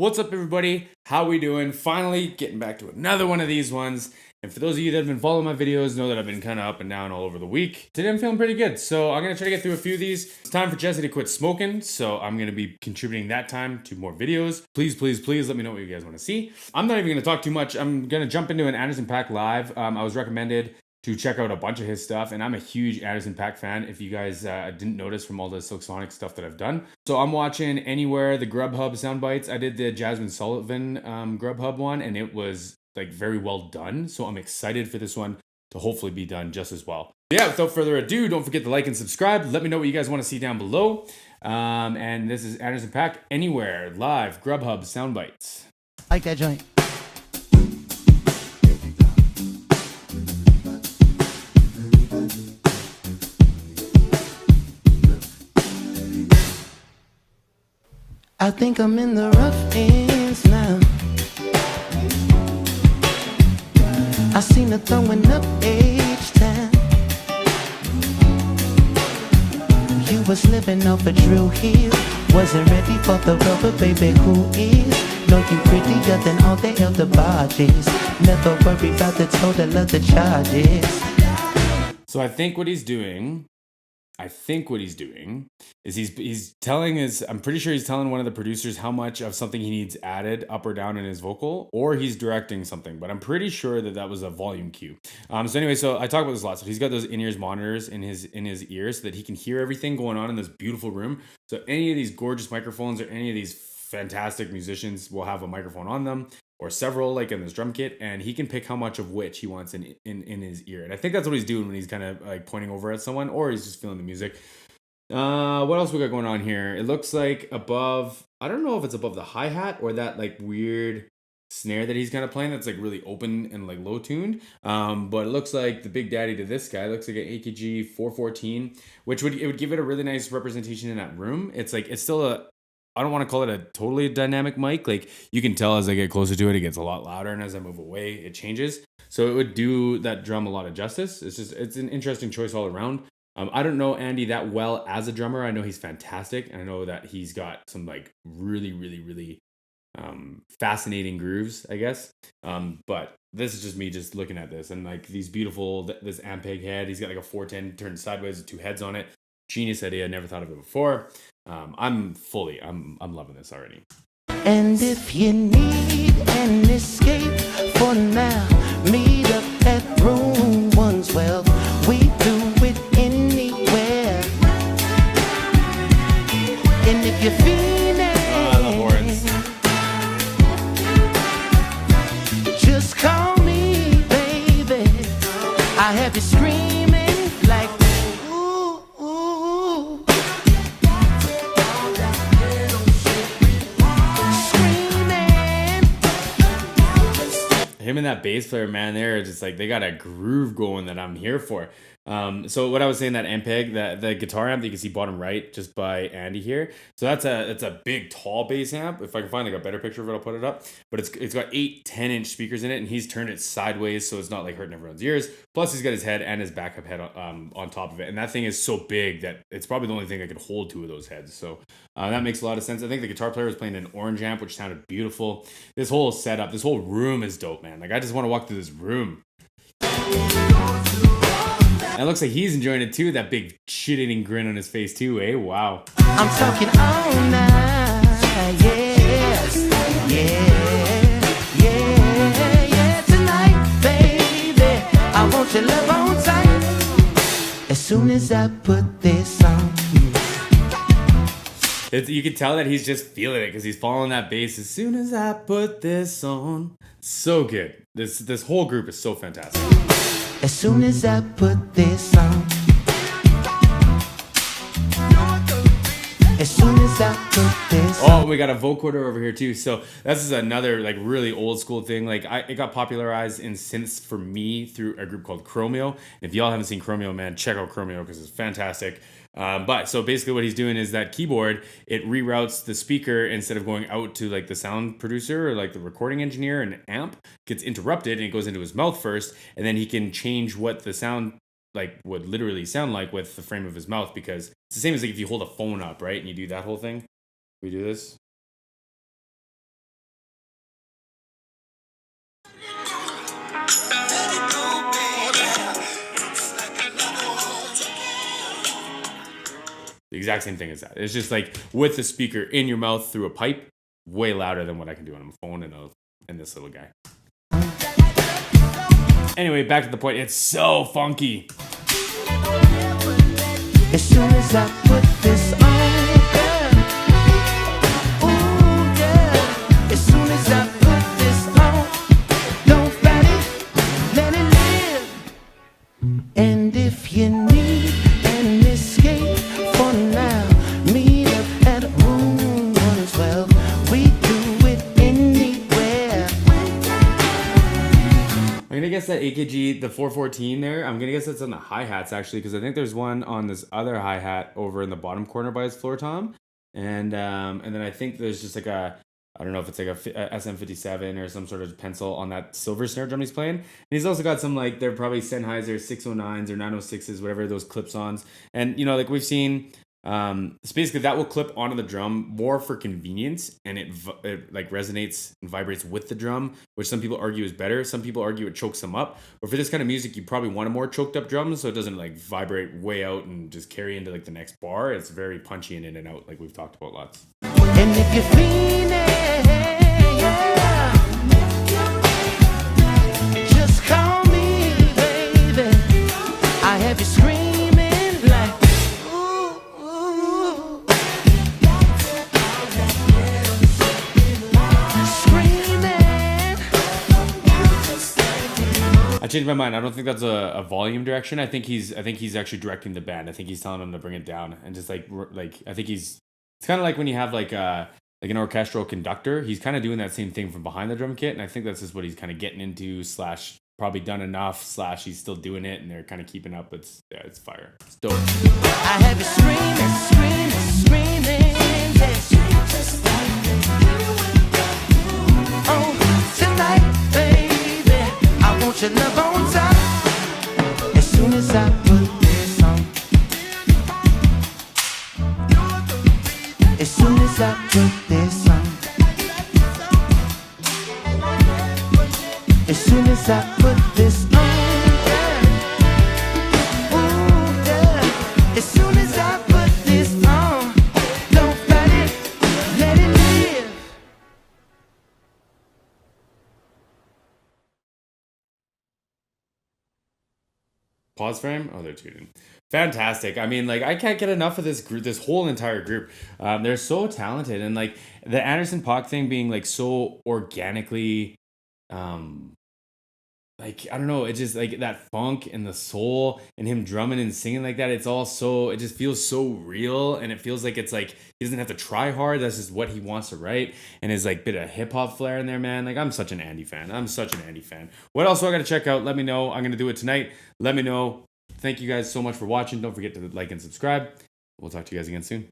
What's up, everybody? How we doing? Finally getting back to another one of these ones. And for those of you that have been following my videos, know that I've been kind of up and down all over the week. Today I'm feeling pretty good, so I'm gonna try to get through a few of these. It's time for Jesse to quit smoking, so I'm gonna be contributing that time to more videos. Please, please, please let me know what you guys want to see. I'm not even gonna talk too much. I'm gonna jump into an Anderson Paak live. I was recommended to check out a bunch of his stuff, and I'm a huge Anderson Paak fan, if you guys didn't notice from all the Silk Sonic stuff that I've done. So I'm watching Anywhere, the Grubhub sound bites. I did the Jasmine Sullivan Grubhub one, and it was like very well done. So I'm excited for this one to hopefully be done just as well. Yeah, without further ado, don't forget to like and subscribe. Let me know what you guys want to see down below. And this is Anderson Paak, Anywhere, live, Grubhub sound bites. Like that joint. I think I'm in the rough ends now. I seen her throwing up H-Town. You was living off a drill heel. Wasn't ready for the rubber, baby, who is? Know you prettier than all the other bodies. Never worry about the total of the charges. So I think what he's doing is he's telling I'm pretty sure he's telling one of the producers how much of something he needs added up or down in his vocal, or he's directing something, but I'm pretty sure that was a volume cue. So anyway, so I talk about this a lot. So he's got those in-ears monitors in his ears so that he can hear everything going on in this beautiful room. So any of these gorgeous microphones or any of these fantastic musicians will have a microphone on them, or several, like in this drum kit, and he can pick how much of which he wants in his ear. And I think that's what he's doing when he's kind of like pointing over at someone, or he's just feeling the music. What else we got going on here? It looks like above, I don't know if it's above the hi-hat or that like weird snare that he's kind of playing that's like really open and like low tuned. But it looks like the big daddy to this guy looks like an AKG 414, which would give it a really nice representation in that room. It's still I don't want to call it a totally dynamic mic. Like, you can tell as I get closer to it, it gets a lot louder, and as I move away, it changes. So it would do that drum a lot of justice. It's an interesting choice all around. I don't know Andy that well as a drummer. I know he's fantastic, and I know that he's got some like really, really, really fascinating grooves, I guess. But this is just me just looking at this, and like this Ampeg head. He's got like a 410 turned sideways with two heads on it. Genius idea. Never thought of it before. I'm loving this already. And if you need an escape for now, meet up at room 112. We do it anywhere. And if you're feeling, I love horns. just call me, baby. I have you screaming like ooh, ooh. Him and that bass player, man, they're just like, they got a groove going that I'm here for. So what I was saying, that Ampeg, the guitar amp that you can see bottom right just by Andy here. So it's a big tall bass amp. If I can find like a better picture of it, I'll put it up. But it's got 8 10-inch speakers in it, and he's turned it sideways so it's not like hurting everyone's ears. Plus he's got his head and his backup head on top of it, and that thing is so big that it's probably the only thing that could hold 2 of those heads. So that makes a lot of sense. I think the guitar player was playing an orange amp, which sounded beautiful. This whole setup, this whole room is dope, man. Like, I just want to walk through this room. And it looks like he's enjoying it too. That big shit-eating grin on his face too, eh? Wow. I'm talking all night, yes, yeah, tonight, baby. I want your love on tight. As soon as I put this on, You can tell that he's just feeling it because he's following that bass. As soon as I put this on, so good. This whole group is so fantastic. as soon as I put this on, as soon as I put this on. Oh, we got a vocoder over here too. So this is another like really old school thing. Like, it got popularized in synths for me through a group called Chromeo. If y'all haven't seen Chromeo, man, check out Chromeo because it's fantastic. But so basically what he's doing is that keyboard, it reroutes the speaker instead of going out to like the sound producer or like the recording engineer, and amp gets interrupted and it goes into his mouth first, and then he can change what the sound like would literally sound like with the frame of his mouth, because it's the same as like if you hold a phone up, right, and you do that whole thing. We do this. The exact same thing as that. It's just like with the speaker in your mouth through a pipe, way louder than what I can do on my phone and this little guy. Anyway, back to the point. It's so funky. As soon as I put this on, girl, ooh, girl. As soon as I put this on, don't fight it, let it live. And if you need an escape for now, meet up at room 112. We do it anywhere. I'm gonna guess that AKG, the 414 there, I'm gonna guess that's on the hi-hats actually, because I think there's one on this other hi-hat over in the bottom corner by his floor tom. And then I think there's just like I don't know if it's like a SM57 or some sort of pencil on that silver snare drum he's playing. And he's also got some like, they're probably Sennheiser 609s or 906s, whatever, those clips-ons. And you know, like we've seen, so basically that will clip onto the drum more for convenience, and it like resonates and vibrates with the drum, which some people argue is better. Some people argue it chokes them up. But for this kind of music, you probably want a more choked up drum, so it doesn't like vibrate way out and just carry into like the next bar. It's very punchy and in and out, like we've talked about lots. And if you're feeling, yeah, just call me, baby. I have you screaming like, ooh, ooh. Screaming. I changed my mind. I don't think that's a volume direction. I think he's actually directing the band. I think he's telling them to bring it down and just like I think it's kind of like when you have like an orchestral conductor. He's kind of doing that same thing from behind the drum kit, and I think that's just what he's kind of getting into / probably done enough / he's still doing it, and they're kind of keeping up. It's fire. It's dope. I have you screaming, screaming, yes. Oh, tonight, baby, I want your love on top. As soon as I put this on, as soon as I put this on, as soon as I put this on, yeah. Ooh, yeah. As soon as I put this on, don't fight it, let it live. Pause frame. Oh, they're tuning. Fantastic. I mean, like I can't get enough of this group. This whole entire group. They're so talented, and like the Anderson Paak thing being like so organically, like I don't know, it's just like that funk and the soul and him drumming and singing like that. It's all so, it just feels so real, and it feels like it's like he doesn't have to try hard. That's just what he wants to write, and his like bit of hip hop flair in there, man. Like I'm such an Andy fan. What else do I got to check out? Let me know. I'm gonna do it tonight. Let me know. Thank you guys so much for watching. Don't forget to like and subscribe. We'll talk to you guys again soon.